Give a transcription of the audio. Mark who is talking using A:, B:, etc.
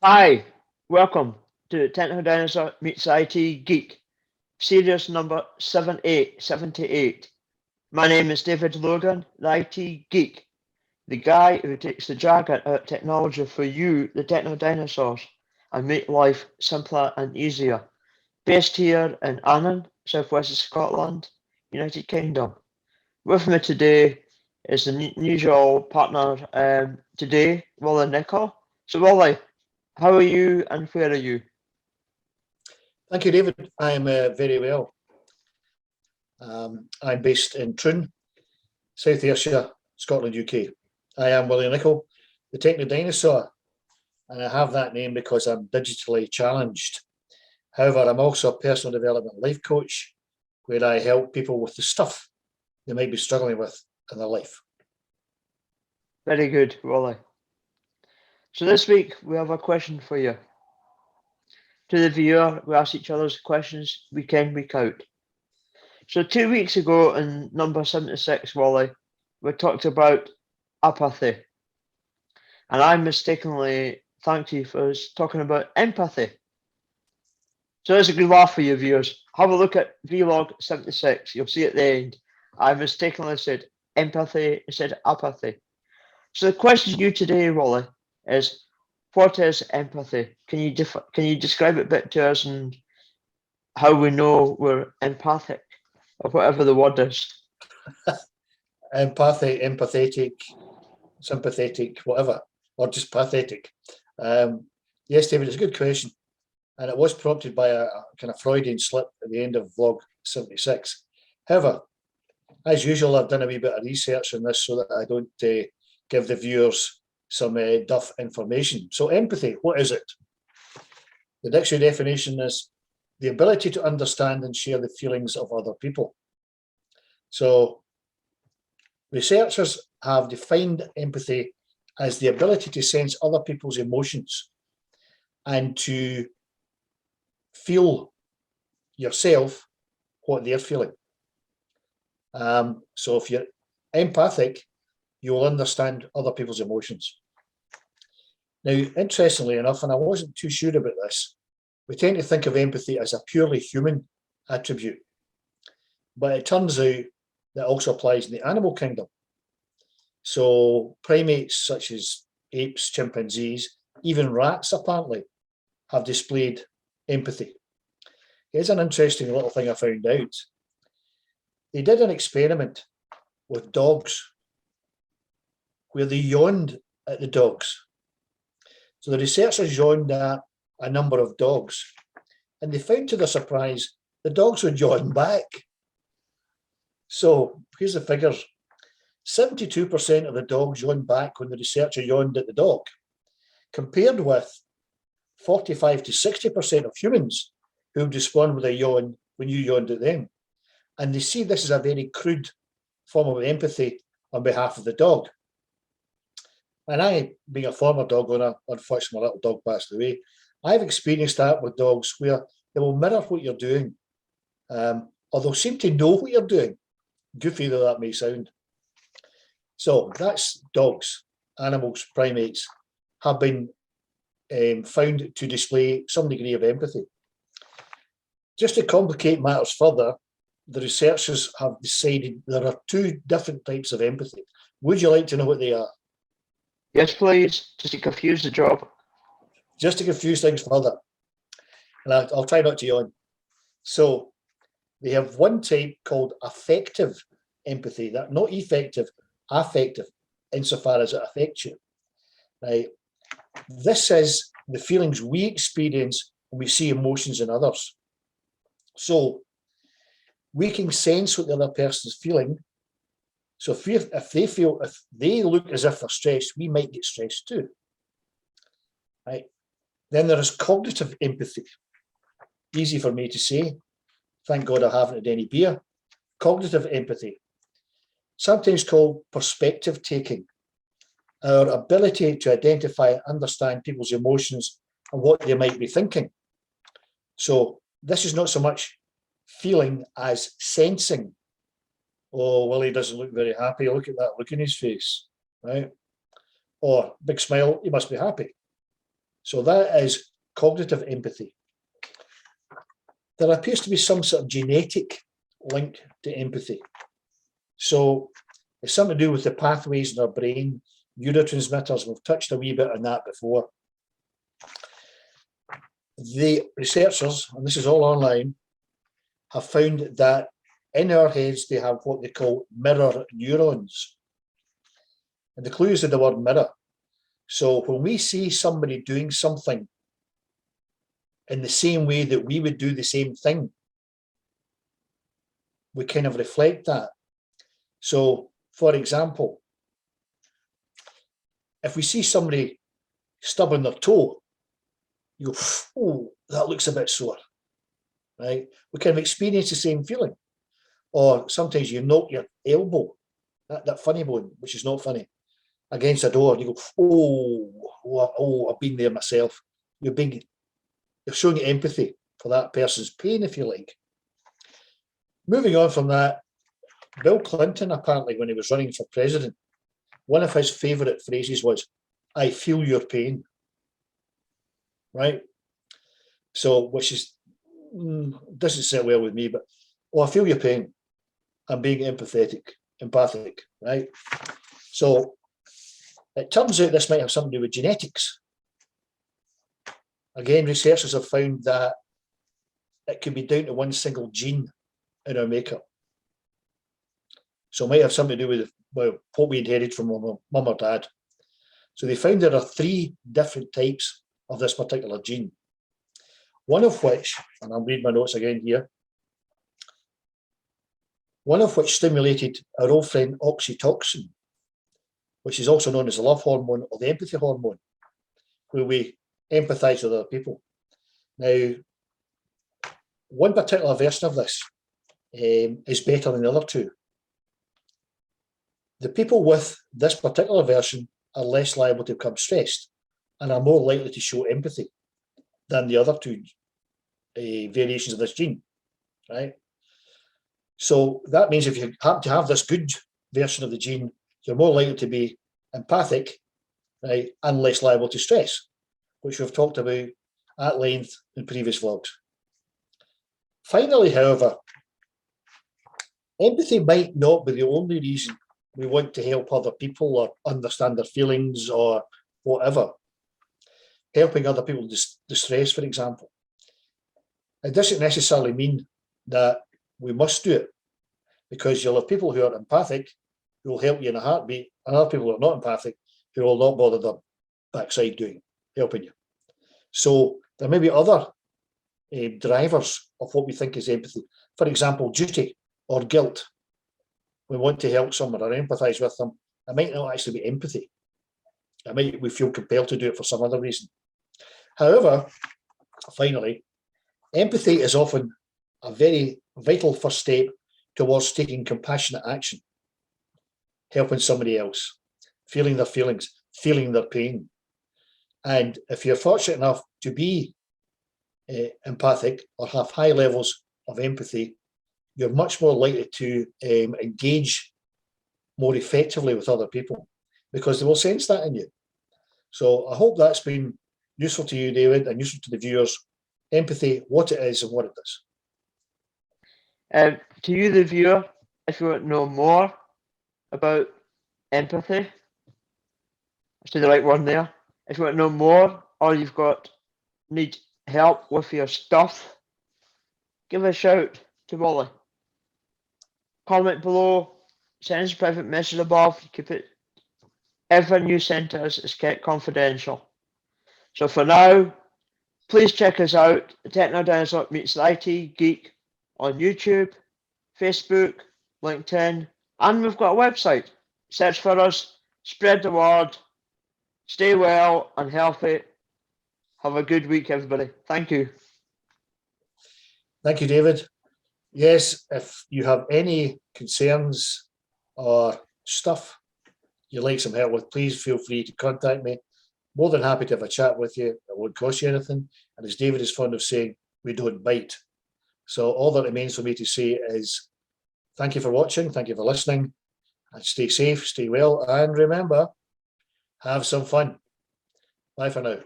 A: Hi, welcome to Techno Dinosaur meets IT Geek, series number 7878. My name is David Logan, the IT Geek, the guy who takes the jargon out of technology for you, the Techno Dinosaurs, and make life simpler and easier. Based here in Annan, southwest of Scotland, United Kingdom. With me today is the usual partner today, Wally Nicol. So, Wally, how are you and where are you?
B: Thank you, David. I'm very well. I'm based in Troon, South Ayrshire, Scotland, UK. I am Willie Nicol, the Techno Dinosaur, and I have that name because I'm digitally challenged. However, I'm also a personal development life coach where I help people with the stuff they might be struggling with in their life.
A: Very good, Wally. So this week we have a question for you. To the viewer, we ask each other's questions week in, week out. So 2 weeks ago in number 76, Wally, we talked about apathy. And I mistakenly thanked you for talking about empathy. So there's a good laugh for you viewers. Have a look at vlog 76. You'll see at the end. I mistakenly said empathy instead of apathy. So the question to you today, Wally, is what is empathy? Can you describe it a bit to us and how we know we're empathic or whatever the word is?
B: Empathic, empathetic, sympathetic, whatever, or just pathetic. Yes, David, it's a good question. And it was prompted by a kind of Freudian slip at the end of vlog 76. However, as usual, I've done a wee bit of research on this so that I don't give the viewers some duff information. So empathy, what is it? The dictionary definition is the ability to understand and share the feelings of other people. So researchers have defined empathy as the ability to sense other people's emotions and to feel yourself what they're feeling. So if you're empathic, you'll understand other people's emotions. Now, interestingly enough, and I wasn't too sure about this, we tend to think of empathy as a purely human attribute. But it turns out that also applies in the animal kingdom. So primates such as apes, chimpanzees, even rats apparently have displayed empathy. Here's an interesting little thing I found out. They did an experiment with dogs where they yawned at the dogs. So the researchers yawned at a number of dogs, and they found to their surprise, the dogs would yawn back. So here's the figures. 72% of the dogs yawned back when the researcher yawned at the dog, compared with 45 to 60% of humans who would respond with a yawn when you yawned at them. And they see this as a very crude form of empathy on behalf of the dog. And I, being a former dog owner, unfortunately my little dog passed away, I've experienced that with dogs where they will mirror what you're doing, or they'll seem to know what you're doing, goofy though that may sound. So that's dogs, animals, primates, have been found to display some degree of empathy. Just to complicate matters further, the researchers have decided there are two different types of empathy. Would you like to know what they are?
A: Yes, please, just to confuse the job.
B: Just to confuse things further, and I'll try not to yawn. So they have one type called affective empathy, that not effective, affective, insofar as it affects you. Right? This is the feelings we experience when we see emotions in others. So we can sense what the other person's feeling. So if they look as if they're stressed, we might get stressed too. Right? Then there is cognitive empathy. Easy for me to say. Thank God I haven't had any beer. Cognitive empathy, sometimes called perspective taking, our ability to identify and understand people's emotions and what they might be thinking. So this is not so much feeling as sensing. Oh, Willie doesn't look very happy. Look at that look in his face, right? Or big smile, he must be happy. So that is cognitive empathy. There appears to be some sort of genetic link to empathy. So it's something to do with the pathways in our brain, neurotransmitters. We've touched a wee bit on that before. The researchers, and this is all online, have found that in our heads they have what they call mirror neurons. And the clue is in the word mirror. So when we see somebody doing something in the same way that we would do the same thing, we kind of reflect that. So, for example, if we see somebody stubbing their toe, you go, oh, that looks a bit sore, right? We kind of experience the same feeling. Or sometimes you knock your elbow, that funny bone, which is not funny, against a door, and you go, oh, I've been there myself. You're showing empathy for that person's pain, if you like. Moving on from that, Bill Clinton, apparently, when he was running for president, one of his favourite phrases was, I feel your pain, right? So, which is, doesn't sit well with me, but, I feel your pain. I'm being empathic, right? So, it turns out this might have something to do with genetics. Again, researchers have found that it could be down to one single gene in our makeup. So it might have something to do with what we inherited from our mum or dad. So they found there are 3 different types of this particular gene. One of which, and I'll read my notes again here, one of which stimulated our old friend oxytocin, which is also known as the love hormone or the empathy hormone, where we empathise with other people. Now, one particular version of this is better than the other 2. The people with this particular version are less liable to become stressed and are more likely to show empathy than the other 2 variations of this gene, right? So that means if you happen to have this good version of the gene, you're more likely to be empathic, right, and less liable to stress, which we've talked about at length in previous vlogs. Finally, however, empathy might not be the only reason we want to help other people or understand their feelings or whatever. Helping other people distress, for example. It doesn't necessarily mean that we must do it, because you'll have people who are empathic who will help you in a heartbeat, and other people who are not empathic who will not bother their backside helping you. So there may be other drivers of what we think is empathy. For example, duty or guilt. We want to help someone or empathise with them. It might not actually be empathy. We feel compelled to do it for some other reason. However, finally, empathy is often a very vital first step towards taking compassionate action, helping somebody else, feeling their feelings, feeling their pain. And if you're fortunate enough to be empathic or have high levels of empathy, you're much more likely to engage more effectively with other people, because they will sense that in you. So I hope that's been useful to you, David, and useful to the viewers. Empathy, what it is and what it does.
A: To you, the viewer, if you want to know more about empathy, I say the right one there. If you want to know more, or need help with your stuff, give a shout to Wally. Comment below, send us a private message above. You can put everything you send to us is kept confidential. So for now, please check us out. The Techno Dinosaur meets the IT Geek on YouTube, Facebook, LinkedIn, and we've got a website. Search for us, spread the word, stay well and healthy. Have a good week, everybody. Thank you.
B: Thank you, David. Yes, if you have any concerns or stuff you'd like some help with, please feel free to contact me. More than happy to have a chat with you. It won't cost you anything. And as David is fond of saying, we don't bite. So all that remains for me to say is thank you for watching, thank you for listening, and stay safe, stay well, and remember, have some fun. Bye for now.